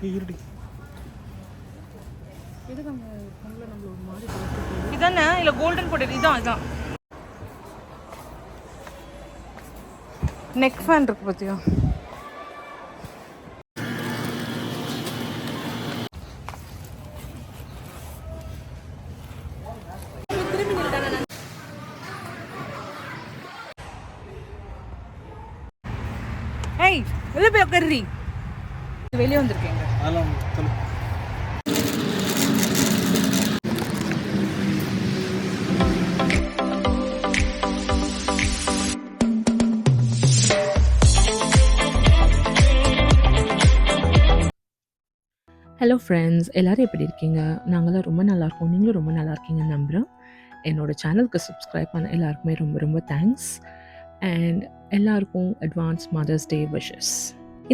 இருடி இதானே இல்லை கோல்டன் போட்டு இதான் இதான் நெக் ஃபேன் இருக்கு பார்த்தியா. ஏய் வெளியே போய் உட்காருறி. வெளியே வந்திருக்கேங்க. அதெல்லாம் சொல்லு. ஹலோ ஃப்ரெண்ட்ஸ், எல்லோரும் எப்படி இருக்கீங்க? நாங்களாம் ரொம்ப நல்லாயிருக்கோம். நீங்களும் ரொம்ப நல்லா இருக்கீங்கன்னு நம்புகிறேன். என்னோடய சேனலுக்கு சப்ஸ்கிரைப் பண்ண எல்லாருக்குமே ரொம்ப ரொம்ப தேங்க்ஸ். அண்ட் எல்லாருக்கும் அட்வான்ஸ் மதர்ஸ் டே விஷஸ்.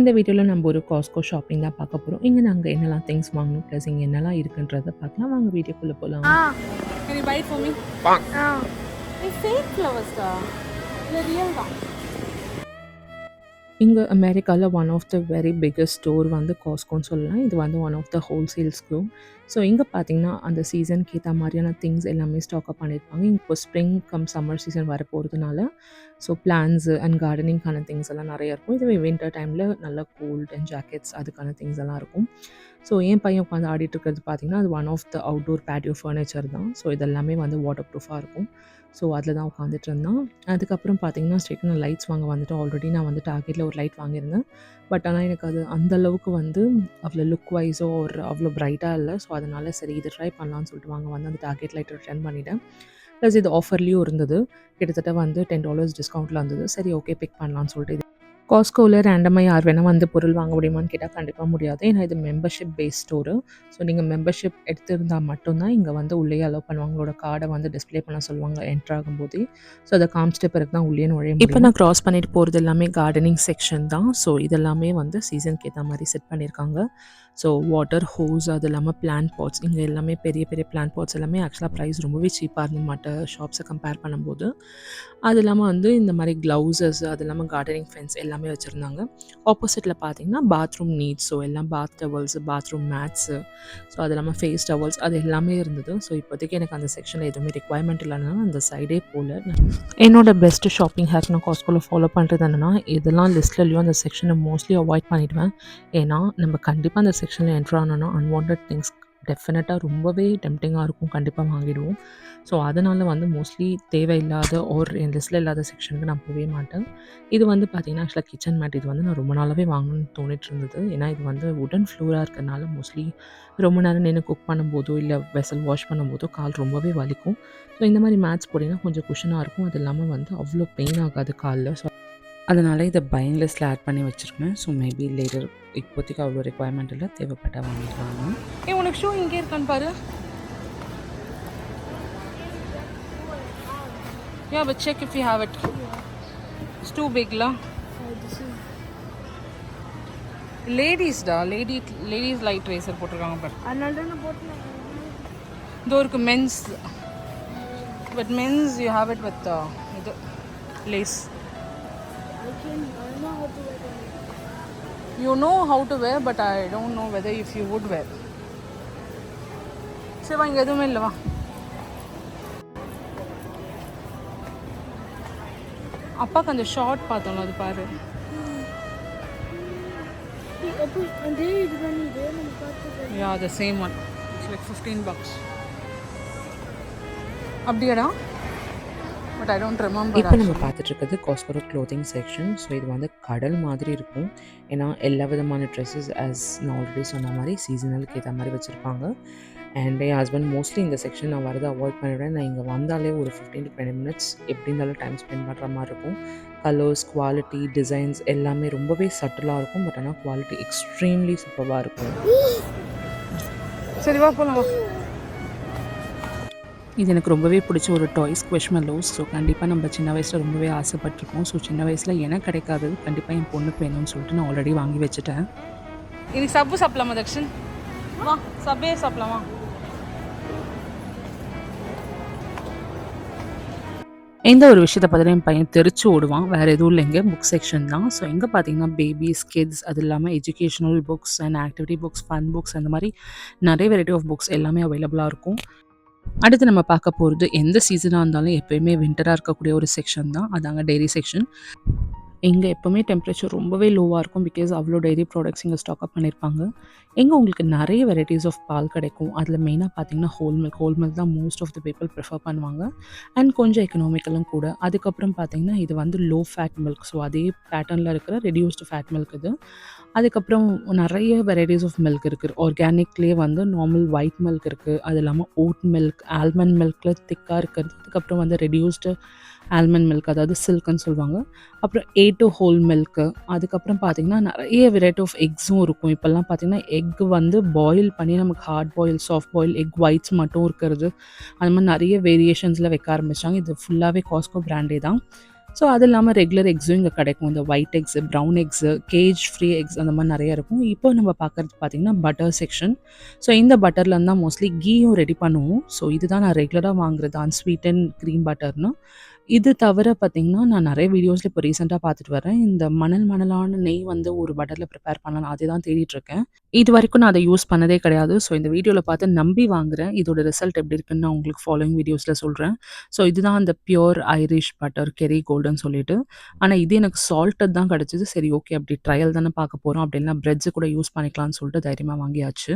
இந்த வீடியோவில் நம்ம ஒரு காஸ்கோ ஷாப்பிங் தான் பார்க்க போகிறோம். இங்கே நாங்கள் என்னெல்லாம் திங்ஸ் வாங்கணும் ப்ளஸ் இங்கே என்னெல்லாம் இருக்குன்றதை பார்க்கலாம். வாங்க வீடியோக்குள்ளே போகலாம். Can you buy it for me? It's fake flowers da. இல்ல ரியல் தான். இங்கே அமெரிக்காவில் one of the very biggest store வந்து காஸ்கோன்னு சொல்லலாம். இது வந்து one of the wholesale store. So இங்கே பார்த்தீங்கன்னா அந்த சீசனுக்கு ஏற்ற மாதிரியான திங்ஸ் எல்லாமே ஸ்டாக்அப் பண்ணியிருப்பாங்க. இப்போ ஸ்ப்ரிங் கம் சம்மர் சீசன் வர போகிறதுனால ஸோ பிளான்ஸு அண்ட் கார்டனிங்கான திங்ஸ் எல்லாம் நிறையா இருக்கும். இதுவே வின்டர் டைமில் நல்ல கோல்ட் அண்ட் ஜாக்கெட்ஸ் அதுக்கான திங்ஸ் எல்லாம் இருக்கும். ஸோ என் பையன் உட்காந்து ஆடிட்டு இருக்கிறது பார்த்தீங்கன்னா அது one of the outdoor patio furniture தான். ஸோ இதெல்லாமே வந்து வாட்டர் ப்ரூஃபாக இருக்கும். ஸோ அதில் தான் உட்காந்துட்டு இருந்தான். அதுக்கப்புறம் பார்த்தீங்கன்னா ஸ்ட்ரெயிட்டாக நான் லைட்ஸ் வாங்க வந்துட்டு ஆல்ரெடி நான் வந்து டார்கெட்டில் ஒரு லைட் வாங்கியிருந்தேன். பட் ஆனால் எனக்கு அது அந்தளவுக்கு வந்து அவ்வளோ லுக் வைஸோ ஒரு அவ்வளோ ப்ரைட்டாக இல்லை. ஸோ அதனால் சரி இது ட்ரை பண்ணலான்னு சொல்லிட்டு வாங்க வந்து அந்த டார்கெட் லைட்டை ரிட்டர்ன் பண்ணிவிட்டேன். ப்ளஸ் இது ஆஃபர்லேயும் இருந்தது. கிட்டத்தட்ட வந்து $10 டிஸ்கவுண்ட்டில் இருந்தது. சரி ஓகே பிக் பண்ணலான்னு சொல்லிட்டு இது காஸ்கோவில் ரேண்டமாக யார் வேணால் வந்து பொருள் வாங்க முடியுமான்னு கேட்டால் கண்டிப்பாக முடியாது. ஏன்னா இது மெம்பர்ஷிப் பேஸ் ஸ்டோரு. ஸோ நீங்கள் மெம்பர்ஷிப் எடுத்திருந்தால் மட்டும்தான் இங்கே வந்து உள்ளே அலோவ் பண்ணுவாங்க. உங்களோட கார்டை வந்து டிஸ்பிளே பண்ண சொல்லுவாங்க என்ட்ரு ஆகும்போதே. ஸோ அதை காமிச்சிட்ட பிறகு தான் உள்ளே நுழைய முடியும். இப்போ நான் க்ராஸ் பண்ணிட்டு போகிறது எல்லாமே கார்டனிங் செக்ஷன் தான். ஸோ இதெல்லாமே வந்து சீசனுக்கு ஏற்ற மாதிரி செட் பண்ணியிருக்காங்க. ஸோ வாட்டர் ஹோஸ் அது இல்லாமல் பிளான்ட் பாட்ஸ் இங்கே எல்லாமே பெரிய பெரிய பிளான்ட் பாட்ஸ் எல்லாமே ஆக்சுவலாக ப்ரைஸ் ரொம்பவே சீப்பாக இருந்த மற்ற ஷாப்ஸை கம்பேர் பண்ணும்போது. அது இல்லாமல் வந்து இந்த மாதிரி க்ளவுஸஸ் அது இல்லாமல் கார்டனிங் ஃபென்ஸ் எல்லாமே வச்சுருந்தாங்க. ஆப்போசிட்டில் பார்த்தீங்கன்னா பாத்ரூம் நீட்ஸ் ஸோ எல்லாம் பாத் டவல்ஸு பாத்ரூம் மேட்ஸு ஸோ அது இல்லாமல் ஃபேஸ் டவல்ஸ் அது எல்லாமே இருந்தது. ஸோ இப்போதைக்கு எனக்கு அந்த செக்ஷனில் எதுவுமே ரெக்வயர்மெண்ட் இல்லைன்னா அந்த சைடே போகல. என்னோட பெஸ்ட்டு ஷாப்பிங் ஹேக் நான் காஸ்கோவில் ஃபாலோ பண்ணுறது என்னென்னா இதெல்லாம் லிஸ்ட்லையும் அந்த செக்ஷனை மோஸ்ட்லி அவாய்ட் பண்ணிவிடுவேன். ஏன்னா நம்ம கண்டிப்பாக அந்த செக்ஷனில் என்ட்ரு ஆனோன்னா அன்வான்ட் திங்ஸ் டெஃபினட்டாக ரொம்பவே டெம்டிங்காக இருக்கும். கண்டிப்பாக வாங்கிடுவோம். ஸோ அதனால் வந்து மோஸ்ட்லி தேவையில்லாத என் லிஸ்ட்டில் இல்லாத செக்ஷனுக்கு நான் போகவே மாட்டேன். இது வந்து பார்த்திங்கன்னா ஆக்சுவலாக கிச்சன் மேட் இது வந்து நான் ரொம்ப நாளாகவே வாங்கணும்னு தோணிட்டு இருந்தது. ஏன்னா இது வந்து வுடன் ஃப்ளோராக இருக்கிறதுனால மோஸ்ட்லி ரொம்ப நேரம் நின்று குக் பண்ணும்போதோ இல்லை வெசல் வாஷ் பண்ணும்போதோ கால் ரொம்பவே வலிக்கும். ஸோ இந்த மாதிரி மேட்ஸ் போட்டிங்கன்னா கொஞ்சம் குஷனாக இருக்கும். அது இல்லாமல் வந்து அவ்வளோ பெயின் ஆகாது காலில். ஸோ அதனால் இதை பையிங் லிஸ்ட்டில் ஆட் பண்ணி வச்சுருக்கேன். ஸோ மேபி லேட்டர் இப்போதைக்கு அவ்வளோ ரெக்வயர்மெண்ட் இல்லை. தேவைப்பட்டால் வாங்கிடுவாங்க. உனக்கு ஷூ இங்கே இருக்கான்னு பாரு. Yeah, but check if you have it. It's too big, la. Ladies da, ladies light racer போட்டுருக்காங்க பாரு. அதனால தான் நான் போட்டேன். இதோ இருக்கு men's. But men's you have it with இது lace. I know how to wear it. You know how to wear, but I don't know whether if you would wear. சரி வா, இங்கே எதுவுமே இல்லை வா. அப்பாவுக்கு அந்த ஷார்ட் பார்த்தோம் அது பாரு. அதே இது பண்ணிட்டு நம்ம பார்த்து. Yeah, the same one. It's like $15. அப்படியாடா? But I don't remember. இப்போ நம்ம பார்த்துட்ருக்கிறது காஸ்கோ க்ளோத்திங் செக்ஷன். ஸோ இது வந்து கடல் மாதிரி இருக்கும். ஏன்னா எல்லா விதமான ட்ரெஸ்ஸஸ் ஆஸ் நான் ஆல்ரெடி சொன்ன மாதிரி சீசனலுக்கு ஏற்ற மாதிரி வச்சுருப்பாங்க. அண்ட் என் ஹஸ்பண்ட் மோஸ்ட்லி இந்த செக்ஷன் நான் வரதை அவாய்ட் பண்ணிவிடுவேன். நான் இங்கே வந்தாலே ஒரு 15 to 20 minutes எப்படி இருந்தாலும் டைம் ஸ்பெண்ட் பண்ணுற மாதிரி இருக்கும். கலர்ஸ், குவாலிட்டி, டிசைன்ஸ் எல்லாமே ரொம்பவே சட்டிலாக இருக்கும். பட் ஆனால் குவாலிட்டி எக்ஸ்ட்ரீம்லி சூப்பராக இருக்கும். சரி வா போகலாம் வா. இது எனக்கு ரொம்பவே பிடிச்ச ஒரு டாய் ஸ்குவிஷ்மல்லோஸ். ஸோ கண்டிப்பாக நம்ம சின்ன வயசில் ரொம்பவே ஆசைப்பட்டிருக்கோம். ஸோ சின்ன வயசில் எனக்கு கிடைக்காதது கண்டிப்பாக என் பொண்ணுக்கு வேணும்னு சொல்லிட்டு நான் ஆல்ரெடி வாங்கி வச்சுட்டேன். இன்னைக்கு சப்பு சாப்பிடலாமா தக்ஷன்? வா சப்பே சாப்பிடலாமா? இந்த ஒரு விஷயத்த பார்த்தீங்கன்னா என் பையன் தெரிச்சு ஓடுவான். வேறு எதுவும் இல்லைங்க. புக் செக்ஷன் தான். ஸோ இங்கே பார்த்தீங்கன்னா பேபீஸ், கிட்ஸ் அது இல்லாமல் educational books and activity books, fun books அந்த மாதிரி நிறைய வெரைட்டி ஆஃப் புக்ஸ் எல்லாமே அவைலபிளாக இருக்கும். அடுத்து நம்ம பார்க்க போகிறது எந்த சீசனாக இருந்தாலும் எப்பயுமே வின்டராக இருக்கக்கூடிய ஒரு செக்ஷன் தான். அதாங்க டெய்ரி செக்ஷன். இங்கே எப்போவுமே டெம்பரேச்சர் ரொம்பவே லோவாக இருக்கும். பிகாஸ் அவ்வளோ டெய்ரி ப்ராடக்ட்ஸ் இங்கே ஸ்டாக் அப் பண்ணியிருப்பாங்க. இங்கே உங்களுக்கு நிறைய வெரைட்டிஸ் ஆஃப் பால் கிடைக்கும். அதில் மெயினாக பார்த்தீங்கன்னா ஹோல் மில்க் தான் most of the people prefer பண்ணுவாங்க. அண்ட் கொஞ்சம் எக்கனாமிக்கலும் கூட. அதுக்கப்புறம் பார்த்தீங்கன்னா இது வந்து லோ ஃபேட் மில்க். ஸோ அதே பேட்டர்னில் இருக்கிற ரெடியூஸ்டு ஃபேட் மில்க் இது. அதுக்கப்புறம் நிறைய வெரைட்டிஸ் ஆஃப் மில்க் இருக்குது. ஆர்கானிக்லேயே வந்து நார்மல் ஒயிட் மில்க் இருக்குது. அது இல்லாமல் ஓட் மில்க், ஆல்மண்ட் மில்கில் திக்காக இருக்கிறது. அதுக்கப்புறம் வந்து ரெடியூஸ்டு ஆல்மண்ட் மில்க், அதாவது சில்க்குன்னு சொல்லுவாங்க. அப்புறம் A2 ஹோல் மில்க்கு. அதுக்கப்புறம் பார்த்தீங்கன்னா நிறைய வெரைட்டி ஆஃப் எக்ஸும் இருக்கும். இப்போல்லாம் பார்த்தீங்கன்னா எக் வந்து பாயில் பண்ணி நமக்கு hard boil, soft boil, egg whites மட்டும் இருக்கிறது. அந்த மாதிரி நிறைய வேரியேஷன்ஸில் வைக்க ஆரம்பித்தாங்க. இது ஃபுல்லாகவே காஸ்கோ பிராண்டே தான். ஸோ அது இல்லாமல் ரெகுலர் எக்ஸும் இங்கே கிடைக்கும். இந்த white eggs, brown eggs, cage free eggs அந்த மாதிரி நிறைய இருக்கும். இப்போ நம்ம பார்க்குறது பார்த்திங்கன்னா பட்டர் செக்ஷன். ஸோ இந்த பட்டர்லேருந்து தான் மோஸ்ட்லி கீயும் ரெடி பண்ணுவோம். ஸோ இதுதான் நான் ரெகுலராக வாங்குறது அன்ஸ்வீட்டன் க்ரீம் பட்டர்னு. இது தவிர பார்த்தீங்கன்னா, நான் நிறைய வீடியோஸில் இப்போ ரீசென்ட்டா பார்த்துட்டு வரேன். இந்த மணலான நெய் வந்து ஒரு பட்டர்ல ப்ரிப்பேர் பண்ணலாம். அதுதான் தேடிட்டுருக்கேன். இதுவரைக்கும் நான் அத யூஸ் பண்ணதே கிடையாது. ஸோ இந்த வீடியோல பார்த்து நம்பி வாங்குறேன். இதோட ரிசல்ட் எப்படி இருக்குன்னு நான் உங்களுக்கு ஃபாலோயிங் வீடியோஸ்ல சொல்றேன். ஸோ இதுதான் அந்த பியூர் ஐரிஷ் பட்டர் கெரி கோல்டுன்னு சொல்லிட்டு. ஆனா இது எனக்கு சால்ட்டட் தான் கிடைச்சது. சரி ஓகே அப்படி ட்ரையல் தானே பார்க்க போறோம். அப்படி இல்லனா பிரெட்ஸ் கூட யூஸ் பண்ணிக்கலாம்னு சொல்லிட்டு தைரியமா வாங்கியாச்சு.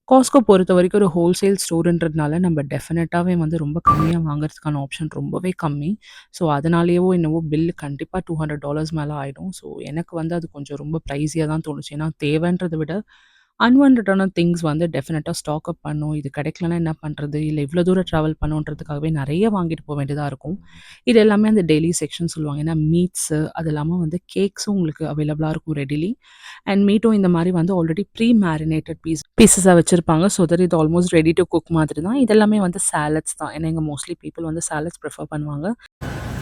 காஸ்ட்கோ பொறுத்தவரைக்கும் ஒரு ஹோல்சேல் ஸ்டோர்ன்றதுனால நம்ம டெஃபினட்டாவே வந்து ரொம்ப கம்மியா வாங்குறதுக்கான ஆப்ஷன் ரொம்பவே கம்மி. ஸோ அதனாலேயோ என்னவோ பில் கண்டிப்பா $200 மேல ஆயிடும். ஸோ எனக்கு வந்து அது கொஞ்சம் ரொம்ப ப்ரைஸியா தான் தோணுச்சு. ஏன்னா தேவைன்றத விட அன்வான்டடான திங்ஸ் வந்து டெஃபினட்டா ஸ்டாக் அப் பண்ணும். இது கிடைக்கலனா என்ன பண்றது? இல்ல இவ்ளோ தூரம் ட்ராவல் பண்ணணுன்றதுக்காகவே நெறைய வாங்கிட்டு போ வேண்டியதா இருக்கும். இது எல்லாமே அந்த டெய்லி செக்ஷன் சொல்லுவாங்க. ஏன்னா மீட்ஸு அது இல்லாம வந்து கேக்ஸும் உங்களுக்கு அவைலபிளா இருக்கும் ரெடிலி. அண்ட் மீட்டும் இந்த மாரி வந்து ஆல்ரெடி ப்ரீ மேரினேட்டட் பீஸஸா வச்சிருப்பாங்க. ஸோ தட் இது ஆல்மோஸ்ட் ரெடி டூ குக் மாதிரி தான். இதெல்லாமே வந்து சாலட்ஸ் தான். ஏன்னா இங்க மோஸ்ட்லி பீப்பிள் வந்து சாலட்ஸ் ப்ரிஃபர் பண்ணுவாங்க.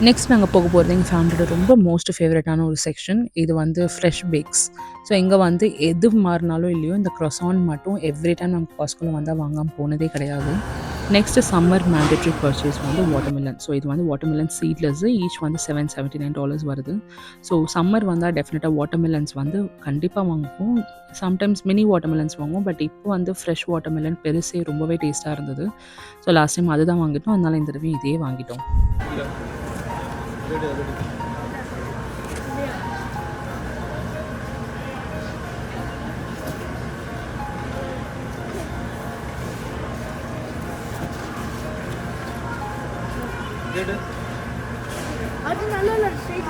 நெக்ஸ்ட் நாங்க போக போறது எங்க ஃபேமிலியோட ரொம்ப மோஸ்ட் ஃபேவரட்டான ஒரு செக்ஷன். இது வந்து ஃப்ரெஷ் பேக்ஸ். ஸோ இங்க வந்து எது மாறுனாலும் இல்லையோ, இந்த croissant மட்டும் எவ்ரி டைம் நாங்க காஸ்ட்கோல வந்தா வாங்காம போனதே கிடையாது. நெக்ஸ்ட் சம்மர் மேண்டேட்டரி பர்ச்சேஸ் வந்து வாட்டர்மெலன். ஸோ இது வந்து வாட்டர்மெலன் சீட்லெஸ் ஈச் வந்து $779 வருது. ஸோ சம்மர் வந்தா டெஃபினட்டா வாட்டர்மெலன்ஸ் வந்து கண்டிப்பா வாங்குவோம். சம்டைம்ஸ் மினி வாட்டர்மெலன்ஸ் வாங்குவோம். பட் இப்போ வந்து ஃப்ரெஷ் வாட்டர்மெலன் பெருசே ரொம்பவே டேஸ்ட்டா இருந்தது. ஸோ லாஸ்ட் டைம் அதுதான் வாங்கிட்டோம். அதனால இந்த தடவையும் இதே வாங்கிட்டோம். அது நல்லா இல்லை ஸ்ட்ரைட்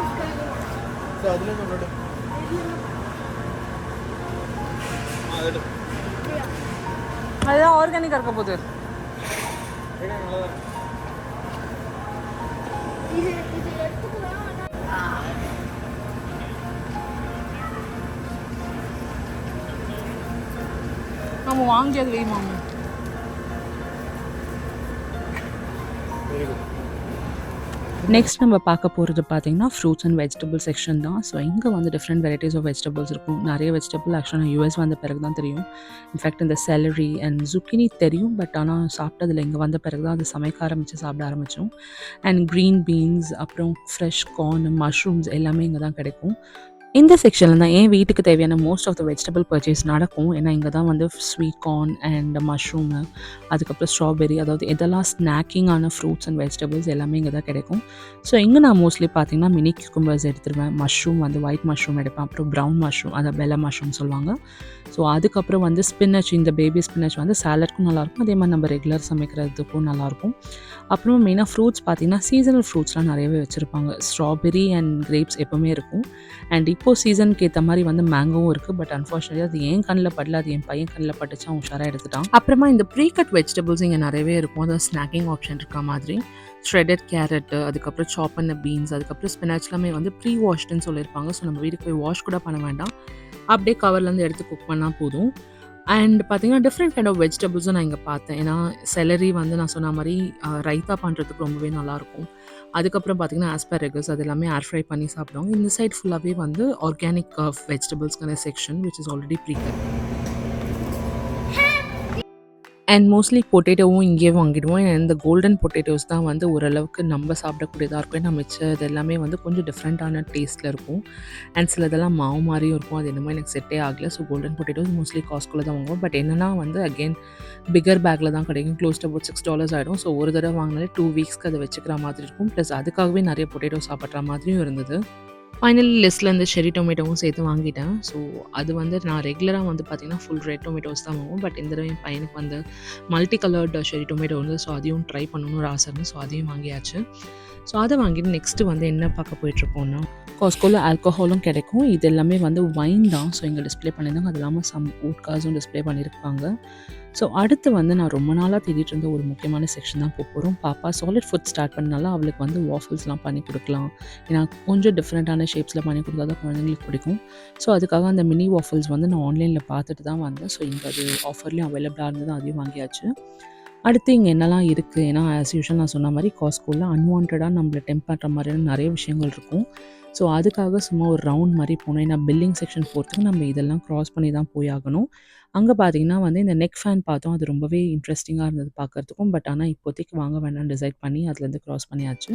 அதுதான் ஆர்கானிக்காக இருக்க போகுது. இது எடுத்துக்கலாம். நம்ம வாங்கி அது வெய் மாமு. நெக்ஸ்ட் நம்ம பார்க்க போகிறது பார்த்தீங்கன்னா ஃப்ரூட்ஸ் அண்ட் வெஜிடபிள் செக்ஷன் தான். ஸோ இங்கே வந்து டிஃப்ரெண்ட் வெரைட்டிஸ் ஆஃப் வெஜிடபிள்ஸ் இருக்கும். நிறைய வெஜிடபிள் ஆக்சுவலாக நான் யூஎஸ் வந்த பிறகு தான் தெரியும். இன்ஃபேக்ட் இந்த செலரி அண்ட் zucchini தெரியும். பட் ஆனால் சாப்பிட்டதில்ல. இங்கே வந்த பிறகு தான் அது சமைக்க சாப்பிட ஆரம்பித்தோம். அண்ட் க்ரீன் பீன்ஸ், அப்புறம் ஃப்ரெஷ் கார்ன், மஷ்ரூம்ஸ் எல்லாமே இங்கே தான் கிடைக்கும். இந்த செக்ஷனில் தான் என் வீட்டுக்கு தேவையான most of the vegetable purchase நடக்கும். ஏன்னா இங்கே தான் வந்து ஸ்வீட் கார்ன் அண்ட் மஷ்ரூமு, அதுக்கப்புறம் ஸ்ட்ராபெரி, அதாவது எதெல்லாம் ஸ்நாக்கிங்கான ஃப்ரூட்ஸ் அண்ட் வெஜிடபிள்ஸ் எல்லாமே இங்கே தான் கிடைக்கும். ஸோ இங்கே நான் மோஸ்ட்லி பார்த்தீங்கன்னா மினி கியூக்கம்பர்ஸ் எடுத்துருவேன். மஷ்ரூம் வந்து ஒயிட் மஷ்ரூம் எடுப்பேன். அப்புறம் ப்ரௌன் மஷ்ரூம், அதை பெல்ல மஷ்ரூம் சொல்லுவாங்க. ஸோ அதுக்கப்புறம் வந்து ஸ்பினச், இந்த பேபி ஸ்பினச் வந்து சாலட்க்கும் நல்லாயிருக்கும். அதே மாதிரி நம்ம ரெகுலர் சமைக்கிறதுக்கும் நல்லாயிருக்கும். அப்புறம் மெயினாக ஃப்ரூட்ஸ் பார்த்தீங்கன்னா சீசனல் ஃப்ரூட்ஸ்லாம் நிறையவே வச்சுருப்பாங்க. ஸ்ட்ராபெரி அண்ட் கிரேப்ஸ் எப்போவுமே இருக்கும். அண்ட் இப்போது சீசனுக்கு ஏற்ற மாதிரி வந்து மேங்கோவும் இருக்குது. பட் அன்ஃபார்ச்சுனேட்லி அது என் கண்ணில் படல, அது என் பையன் கண்ணில் பட்டுச்சு, அவன் உஷாராக எடுத்துட்டான். அப்புறமா இந்த ப்ரீ கட் வெஜிடபிள்ஸ் இங்கே நிறையவே இருக்கும். அதாவது ஸ்நாக்கிங் ஆப்ஷன் இருக்க மாதிரி ஷ்ரெடட் கேரட்டு, அதுக்கப்புறம் சாப் பண்ண பீன்ஸ், அதுக்கப்புறம் ஸ்பினாச் எல்லாமே வந்து ப்ரீ வாஷ்டுன்னு சொல்லியிருப்பாங்க. ஸோ நம்ம வீட்டுக்கு போய் வாஷ் கூட பண்ண வேண்டாம், அப்படியே கவர்லேருந்து எடுத்து குக் பண்ணால் போதும். அண்ட் பார்த்தீங்கன்னா டிஃப்ரெண்ட் கைண்ட் ஆஃப் வெஜிடபிள்ஸும் நான் இங்கே பார்த்தேன். ஏன்னா செலரி வந்து நான் சொன்ன மாதிரி ரைத்தா பண்ணுறதுக்கு ரொம்பவே நல்லாயிருக்கும். அதுக்கப்புறம் பார்த்தீங்கன்னா ஆஸ்பெரகஸ், அது எல்லாமே ஏர் ஃப்ரை பண்ணி சாப்பிடுவாங்க. இந்த சைட் ஃபுல்லாகவே வந்து ஆர்கானிக் வெஜிடபிள்ஸ்க்கான section which is already pre cut. And mostly பொட்டேட்டோவும் இங்கேயே வாங்கிடுவோம். இந்த கோல்டன் பொட்டேட்டோஸ் தான் வந்து ஓரளவுக்கு நம்ம சாப்பிடக்கூடியதா இருக்கும். ஏன்னா மிச்சம் இது எல்லாமே வந்து கொஞ்சம் டிஃப்ரெண்ட்டான டேஸ்ட்டில் இருக்கும். அண்ட் சிலதெல்லாம் மாவு மாதிரியும் இருக்கும். அது என்னமோ எனக்கு செட்டே ஆகலை. ஸோ கோல்டன் பொட்டேட்டோஸ் மோஸ்ட்லி காஸ்ட்கோவில் தான் வாங்குவோம். பட் என்னென்னா வந்து அகெயின் பிகர் பேக்கில் தான் கிடைக்கும். க்ளோஸ் டு அபவுட் $6 ஆகிடும். ஸோ ஒரு தடவை வாங்கினாலே 2 வீக்ஸ்க்கு அதை வச்சுக்கிற மாதிரி இருக்கும். ப்ளஸ் அதுக்காகவே நிறைய பொட்டேட்டோ சாப்பிட்ற மாதிரியும் இருந்தது. ஃபைனலி லிஸ்ட்டில் இந்த செர்ரி டொமேட்டோவும் சேர்த்து வாங்கிட்டேன். ஸோ அது வந்து நான் ரெகுலராக வந்து பார்த்திங்கன்னா ஃபுல் ரெட் டொமேட்டோஸ் தான் வாங்குவோம். பட் இந்த தடவை என் பையனுக்கு வந்து மல்டி கலர்டு செர்ரி டொமேட்டோ வந்து ஸோ அதையும் ட்ரை பண்ணணும்னு ஒரு ஆசை இருந்து ஸோ அதையும் வாங்கியாச்சு. ஸோ அதை வாங்கிட்டு நெக்ஸ்ட்டு வந்து என்ன பார்க்க போயிட்டுருக்கோன்னா காஸ்கோவில் ஆல்கஹாலும் கிடைக்கும். இது எல்லாமே வந்து வைன் தான். ஸோ இங்கே டிஸ்ப்ளே பண்ணியிருந்தாங்க. அது இல்லாமல் சம் வுட்காஸும் டிஸ்ப்ளே பண்ணியிருப்பாங்க. ஸோ அடுத்து வந்து நான் ரொம்ப நாளாக தேடிட்டு இருந்த ஒரு முக்கியமான செக்ஷன் தான் போகிறோம். பாப்பா சாலிட் ஃபுட் ஸ்டார்ட் பண்ணனால அவளுக்கு வந்து வாஃபிள்ஸ்லாம் பண்ணி கொடுக்கலாம். ஏன்னா கொஞ்சம் டிஃப்ரெண்ட்டான ஷேப்ஸில் பண்ணி கொடுத்தா தான் குழந்தைங்களுக்கு பிடிக்கும். ஸோ அதுக்காக அந்த மினி வாஃபிள்ஸ் வந்து நான் ஆன்லைனில் பார்த்துட்டு தான் வந்தேன். ஸோ இங்கே அது ஆஃபர்லேயும் அவைலபிளாக இருந்தது. அதையும் வாங்கியாச்சு. அடுத்து இங்கே என்னெல்லாம் இருக்குது, ஏன்னா ஆஸ் யூஷுவல் நான் சொன்ன மாதிரி காஸ்கோவில் அன்வான்டாக நம்மளை டெம்ப் பண்ணுற மாதிரியான நிறைய விஷயங்கள் இருக்கும். ஸோ அதுக்காக சும்மா ஒரு ரவுண்ட் மாதிரி போனோம். ஏன்னா பில்லிங் செக்ஷன் போகிறதுக்கு நம்ம இதெல்லாம் க்ராஸ் பண்ணி தான் போய் ஆகணும். அங்கே பார்த்தீங்கன்னா வந்து இந்த நெக் ஃபேன் பார்த்தோம். அது ரொம்பவே இன்ட்ரெஸ்டிங்காக இருந்தது பார்க்குறதுக்கும். பட் ஆனால் இப்போதைக்கு வாங்க வேணாம்னு டிசைட் பண்ணி அதுலேருந்து க்ராஸ் பண்ணியாச்சு.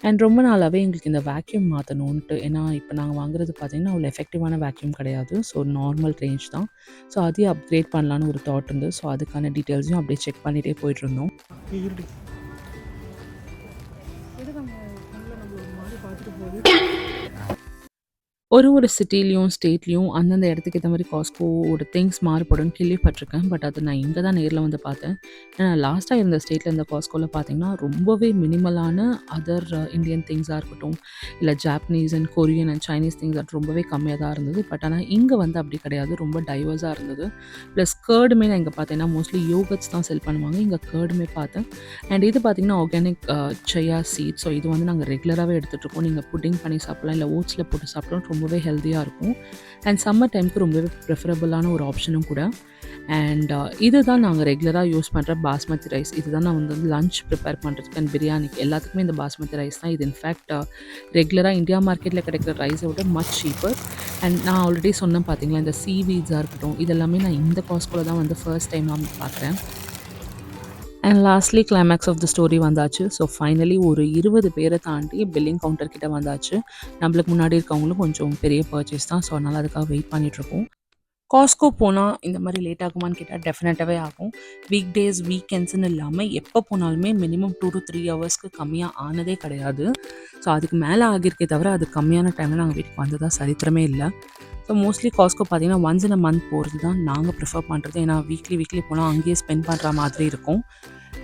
அண்ட் ரொம்ப நாளாகவே எங்களுக்கு இந்த வேக்யூம் மாற்றணுன்ட்டு, ஏன்னா இப்போ நாங்கள் வாங்குறது பார்த்தீங்கன்னா அவ்வளோ எஃபெக்டிவான வேக்யூம் கிடையாது. ஸோ நார்மல் ரேஞ்ச் தான். ஸோ அதையும் அப்கிரேட் பண்ணலான்னு ஒரு தாட் இருந்தது. ஸோ அதுக்கான டீட்டெயில்ஸையும் அப்படியே செக் பண்ணிகிட்டே போயிட்டுருந்தோம். ஒரு சிட்டிலையும் ஸ்டேட்லேயும் அந்தந்த இடத்துக்கு ஏற்ற மாதிரி காஸ்கோவோட திங்ஸ் மாறுபடும்னு கேள்விப்பட்டிருக்கேன். பட் அது நான் இங்கே தான் நேரில் வந்து பார்த்தேன். ஏன்னா லாஸ்ட்டாக இருந்த ஸ்டேட்டில் இருந்த காஸ்கோவில் பார்த்தீங்கன்னா ரொம்பவே மினிமலான அதர் இந்தியன் திங்ஸாக இருக்கட்டும், இல்லை Japanese and Korean and Chinese things அது ரொம்பவே கம்மியாக தான் இருந்தது. பட் ஆனால் இங்கே வந்து அப்படி கிடையாது. ரொம்ப டைவர்ஸாக இருந்தது. ப்ளஸ் கேர்டுமே நான் இங்கே பார்த்தேன்னா மோஸ்ட்லி யோகட்ஸ் தான் செல் பண்ணுவாங்க. இங்கே கேர்டுமே பார்த்தேன். அண்ட் இது பார்த்திங்கன்னா ஆர்கானிக் சயா சீட். ஸோ இது வந்து நாங்கள் ரெகுலராகவே எடுத்துகிட்ருக்கோம். நீங்கள் புட்டிங் பண்ணி சாப்பிட்லாம், இல்லை ஓட்ஸில் போட்டு சாப்பிட்லாம். ரொம்பவே ஹெல்த்தியாக இருக்கும். அண்ட் சம்மர் டைமுக்கு ரொம்பவே ப்ரிஃபரபுளான ஒரு ஆப்ஷனும் கூட. அண்ட் இது தான் நாங்கள் ரெகுலராக யூஸ் பண்ணுற பாஸ்மதி ரைஸ். இது தான் நான் வந்து லஞ்ச் ப்ரிப்பேர் பண்ணுறதுக்கு அண்ட் பிரியாணிக்கு எல்லாத்துக்குமே இந்த பாஸ்மதி ரைஸ் தான். இது இன்ஃபேக்ட் ரெகுலராக இந்தியா மார்க்கெட்டில் கிடைக்கிற ரைஸை விட மச் சீப்பர். அண்ட் நான் ஆல்ரெடி சொன்னேன் பார்த்தீங்களா, இந்த சீவீட்ஸாக இருக்கட்டும், இதெல்லாமே நான் இந்த காஸ்கோவில் தான் வந்து ஃபர்ஸ்ட் டைம் நான் பார்க்குறேன். And lastly climax of the story வந்தாச்சு. ஸோ ஃபைனலி ஒரு 20 பேரை தாண்டி பில்லிங் கவுண்டர் கிட்ட வந்தாச்சு. நம்மளுக்கு முன்னாடி இருக்கவங்களும் கொஞ்சம் பெரிய பர்ச்சேஸ் தான். ஸோ அதனால் அதுக்காக வெயிட் பண்ணிகிட்ருக்கோம். காஸ்கோ போனால் இந்த மாதிரி லேட் ஆகுமான்னு கேட்டால் டெஃபினட்டாகவே ஆகும். வீக் டேஸ் வீக்கெண்ட்ஸ்னு இல்லாமல் எப்போ போனாலுமே மினிமம் 2 to 3 ஹவர்ஸ்க்கு கம்மியாக ஆனதே கிடையாது. ஸோ அதுக்கு மேலே ஆகியிருக்கே தவிர அது கம்மியான டைமில் நாங்கள் வீட்டுக்கு வந்ததாக சரித்திரமே இல்லை. ஸோ மோஸ்ட்லி காஸ்கோ பார்த்தீங்கன்னா ஒன்ஸ் இன் அ மந்த் போகிறது தான் நாங்கள் ப்ரிஃபர் பண்ணுறது. ஏன்னா வீக்லி போனால் அங்கேயே ஸ்பெண்ட் பண்ணுற மாதிரி இருக்கும்.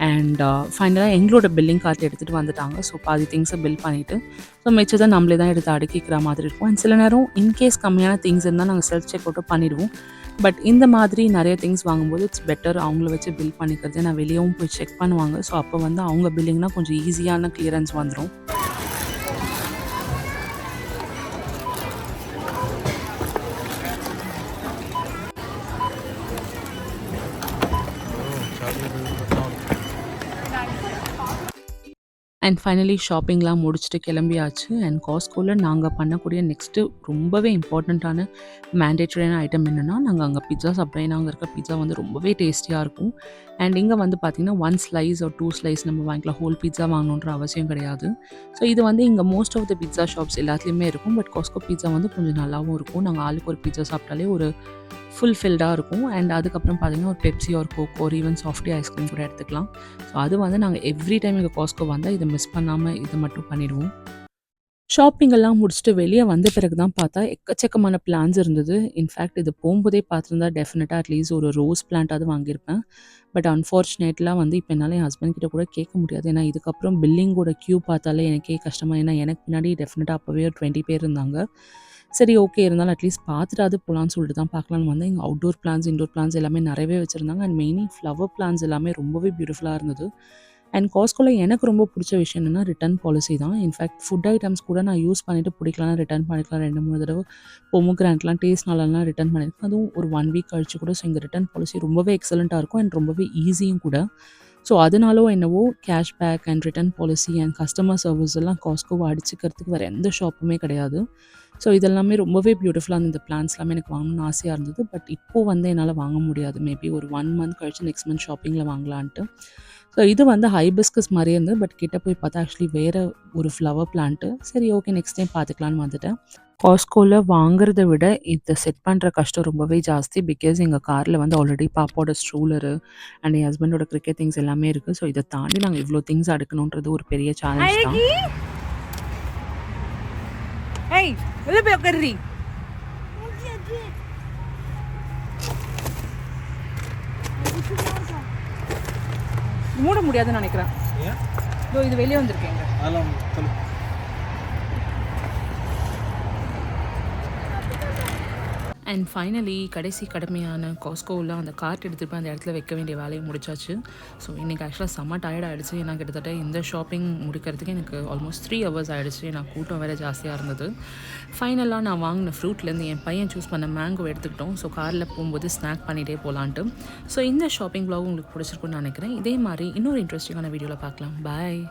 அண்ட் ஃபைனலாக எங்களோட பில்லிங் கார்டு எடுத்துகிட்டு வந்துட்டாங்க. ஸோ பாதி திங்ஸை பில் பண்ணிவிட்டு ஸோ மிச்சத்தை நம்மளே தான் எடுத்து அடுக்கிக்கிற மாதிரி இருக்கும். அண்ட் சில நேரம் இன்கேஸ் கம்மியான திங்ஸ் இருந்தால் நாங்கள் செல்ஃப் செக் அவுட்டும் பண்ணிடுவோம். பட் இந்த மாதிரி நிறைய திங்ஸ் வாங்கும்போது இட்ஸ் பெட்டர் அவங்கள வச்சு பில் பண்ணிக்கிறது. ஏன்னா வெளியவும் போய் செக் பண்ணுவாங்க. ஸோ அப்போ வந்து அவங்க பில்லிங்னால் கொஞ்சம் ஈஸியான கிளியரன்ஸ் வந்துடும். அண்ட் ஃபைனலி ஷாப்பிங்லாம் முடிச்சுட்டு கிளம்பியாச்சு. அண்ட் காஸ்கோவில் நாங்கள் பண்ணக்கூடிய நெக்ஸ்ட்டு ரொம்பவே இம்பார்ட்டண்ட்டான மேண்டேட்டரியான ஐட்டம் என்னென்னா, நாங்கள் அங்கே பிட்ஸா சாப்பிட்றோம். ஏன்னா அங்கே இருக்க பிட்ஸா வந்து ரொம்பவே டேஸ்டியாக இருக்கும். அண்ட் இங்கே வந்து பார்த்திங்கன்னா 1 ஸ்லைஸ் ஒரு 2 ஸ்லைஸ் நம்ம வாங்கிக்கலாம். ஹோல் பிட்ஸா வாங்கணுன்ற அவசியம் கிடையாது. ஸோ இது வந்து இங்கே most of the pizza shops எல்லாத்துலேயுமே இருக்கும். பட் காஸ்கோ பிட்ஸா வந்து கொஞ்சம் நல்லாவும் இருக்கும். நாங்கள் ஆளுக்கு ஒரு பிட்ஸா சாப்பிட்டாலே ஒரு ஃபுல்ஃபில்டாக இருக்கும். அண்ட் அதுக்கப்புறம் பார்த்திங்கன்னா ஒரு பெப்சி ஒரு கோக் ஒரு ஈவன் சாஃப்டி ஐஸ்கிரீம் கூட எடுத்துக்கலாம். ஸோ அது வந்து நாங்கள் எவ்ரி டைம் எங்கள் காஸ்கோ வந்தால் இதை மிஸ் பண்ணாமல் இதை மட்டும் பண்ணிடுவோம். ஷாப்பிங்கெல்லாம் முடிச்சுட்டு வெளியே வந்த பிறகு தான் பார்த்தா எக்கச்சக்கமான பிளான்ஸ் இருந்தது. இன்ஃபேக்ட் இது போகும்போதே பார்த்துருந்தா டெஃபினட்டாக அட்லீஸ்ட் ஒரு ரோஸ் பிளான்ட்டாவது வாங்கியிருப்பேன். பட் அன்ஃபார்ச்சுனேட்லாம் வந்து இப்போ என்னால் என் ஹஸ்பண்ட் கிட்ட கூட கேட்க முடியாது. ஏன்னா இதுக்கப்புறம் பில்லிங்கோட க்யூ பார்த்தாலே எனக்கே கஷ்டமாக. ஏன்னா எனக்கு பின்னாடி டெஃபினட்டாக அப்போவே ஒரு 20 பேர் இருந்தாங்க. சரி ஓகே, இருந்தாலும் அட்லீஸ்ட் பார்த்துட்டாவது போகலான்னு சொல்லிட்டு தான் பார்க்கலான்னு வந்தேன். இங்கே அவுட்டோர் பிளான்ஸ் இன்டோர் பிளான்ஸ் எல்லாமே நிறையவே வச்சுருந்தாங்க. அண்ட் மெயினி ஃப்ளவர் பிளான்ஸ் எல்லாமே ரொம்பவே பியூட்டிஃபுல்லாக இருந்தது. அண்ட் காஸ்கோவில் எனக்கு ரொம்ப பிடிச்ச விஷயம் என்னென்னா ரிட்டர்ன் பாலிசி தான். இன்ஃபேக்ட் ஃபுட் ஐட்டம்ஸ் கூட நான் யூஸ் பண்ணிவிட்டு பிடிக்கலாம் ரிட்டர்ன் பண்ணிக்கலாம். 2-3 தடவை பொமோகிரானட்லாம் டேஸ்ட் நல்லாலாம் ரிட்டர்ன் பண்ணியிருக்கேன். அதுவும் ஒரு 1 வீக் கழிச்சு கூட. ஸோ இங்கே ரிட்டர்ன் பாலிசி ரொம்பவே எக்ஸலண்ட்டாக இருக்கும் அண்ட் ரொம்பவே ஈஸியும் கூட. ஸோ அதனாலோ என்னவோ cashback and return policy and customer service எல்லாம் காஸ்கோவை அடிச்சுக்கிறதுக்கு வேறு எந்த ஷாப்புமே கிடையாது. ஸோ இதெல்லாமே ரொம்பவே பியூட்டிஃபுல்லாக இருந்தது. இந்த பிளான்ஸ் எல்லாமே எனக்கு வாங்கணும்னு ஆசையாக இருந்தது. பட் இப்போது வந்து என்னால் வாங்க முடியாது. மேபி ஒரு 1 மந்த் கழிச்சு நெக்ஸ்ட் மந்த் ஷாப்பிங்கில் வாங்கலான்ட்டு. ஸோ இது வந்து ஹைபிஸ்கஸ் மாதிரியே இருந்தது. பட் கிட்ட போய் பார்த்தா ஆக்சுவலி வேறு ஒரு ஃப்ளவர் பிளான்ட்டு. சரி ஓகே நெக்ஸ்ட் டைம் பார்த்துக்கலான்னு வந்துட்டேன். காஸ்ட்கோவில் வாங்குறத விட இதை செட் பண்ணுற கஷ்டம் ரொம்பவே ஜாஸ்தி. பிகாஸ் எங்கள் காரில் வந்து ஆல்ரெடி பாப்பாவோட ஸ்ட்ரூலரு அண்ட் என் ஹஸ்பண்டோட கிரிக்கெட் திங்ஸ் எல்லாமே இருக்குது. ஸோ இதை தாண்டி நாங்கள் இவ்வளோ திங்ஸ் அடுக்கணுன்றது ஒரு பெரிய சேலஞ்ச் தான். அழகி ஏய் வெளியே போய் உட்காருடி. மூட முடியாதுன்னு நினைக்கிறேன். இதோ இது வெளியே வந்திருக்கேங்க. அண்ட் ஃபைனலி கடைசி கடமையான காஸ்கோவில் அந்த கார்ட் எடுத்துகிட்டு போய் அந்த இடத்துல வைக்க வேண்டிய வேலையை முடிச்சாச்சு. ஸோ இன்றைக்கி ஆக்சுவலாக செம்ம டயர்ட் ஆகிடுச்சு. ஏன்னா கிட்டத்தட்ட இந்த ஷாப்பிங் முடிக்கிறதுக்கு எனக்கு ஆல்மோஸ்ட் 3 hours ஆகிடுச்சு. ஏன்னா கூட்டம் வேறு ஜாஸ்தியாக இருந்தது. ஃபைனலாக நான் வாங்கின ஃப்ரூட்லேருந்து என் பையன் சூஸ் பண்ண மேங்கோ எடுத்துக்கிட்டோம். ஸோ காரில் போகும்போது ஸ்நாக் பண்ணிகிட்டே போகலான்ட்டு. ஸோ இந்த ஷாப்பிங் vlog உங்களுக்கு பிடிச்சிருக்குன்னு நினைக்கிறேன். இதே மாதிரி இன்னொரு இன்ட்ரெஸ்டிங்கான வீடியோவில் பார்க்கலாம். பாய்.